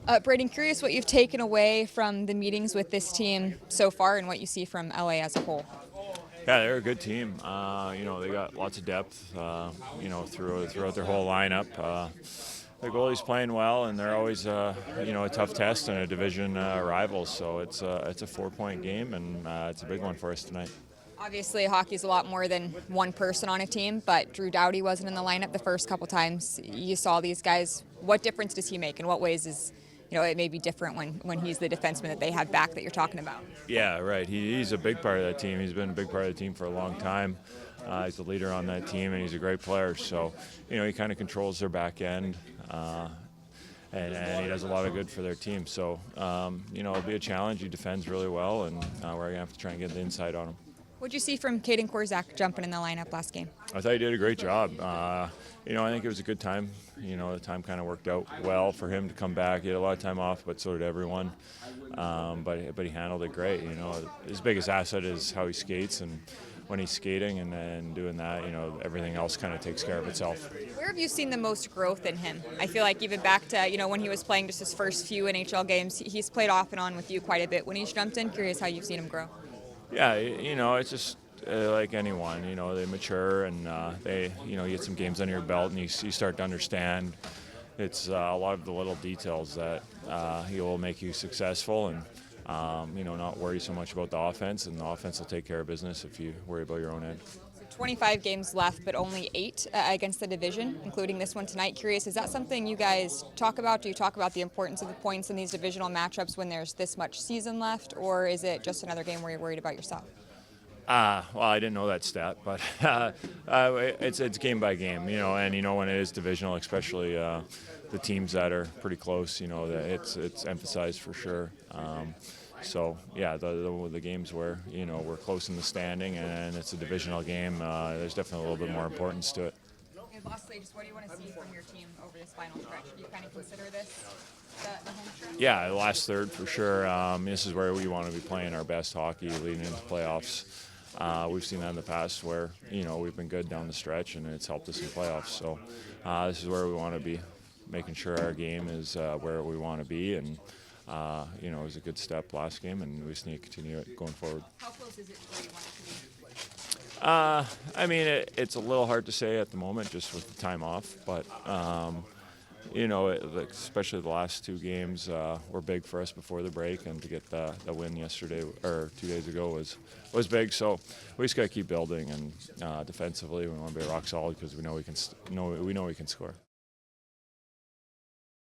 Brayden, curious what you've taken away from the meetings with this team so far and what you see from LA as a whole. Yeah, they're a good team. They got lots of depth. Throughout their whole lineup. The goalie's playing well, and they're always a tough test and a division rival. So it's a 4-point game, and it's a big one for us tonight. Obviously, hockey's a lot more than one person on a team, but Drew Doughty wasn't in the lineup the first couple times. You saw these guys. What difference does he make? In what ways is it may be different when he's the defenseman that they have back that you're talking about? Yeah, right. He's a big part of that team. He's been a big part of the team for a long time. He's the leader on that team, and he's a great player. So, he kind of controls their back end, and he does a lot of good for their team. So, it'll be a challenge. He defends really well, and we're going to have to try and get the inside on him. What did you see from Caden Korzak jumping in the lineup last game? I thought he did a great job. I think it was a good time. The time kind of worked out well for him to come back. He had a lot of time off, but so did everyone. But he handled it great. His biggest asset is how he skates, and when he's skating and then doing that, everything else kind of takes care of itself. Where have you seen the most growth in him? I feel like even back to when he was playing just his first few NHL games, he's played off and on with you quite a bit. When he's jumped in, curious how you've seen him grow. Yeah, it's just like anyone, they mature and you get some games under your belt and you start to understand. It's a lot of the little details that he will make you successful and, not worry so much about the offense, and the offense will take care of business if you worry about your own end. So 25 games left, but only 8 against the division, including this one tonight. Curious, is that something you guys talk about? Do you talk about the importance of the points in these divisional matchups when there's this much season left, or is it just another game where you're worried about yourself? Well, I didn't know that stat, but it's game by game, and when it is divisional, especially the teams that are pretty close, that it's emphasized for sure. So yeah, the games where we're close in the standing and it's a divisional game, there's definitely a little bit more importance to it. And lastly, just what do you want to see from your team over this final stretch? Do you kind of consider this the home stretch? Yeah, the last third for sure. This is where we want to be playing our best hockey leading into playoffs. We've seen that in the past where we've been good down the stretch and it's helped us in playoffs. So this is where we want to be, making sure our game is where we want to be, and it was a good step last game, and we just need to continue it going forward. How close is it to where you want it to be? It's a little hard to say at the moment just with the time off, but especially the last 2 games were big for us before the break, and to get the win yesterday or 2 days ago was big. So we just got to keep building, and defensively we want to be rock solid because we know we can score.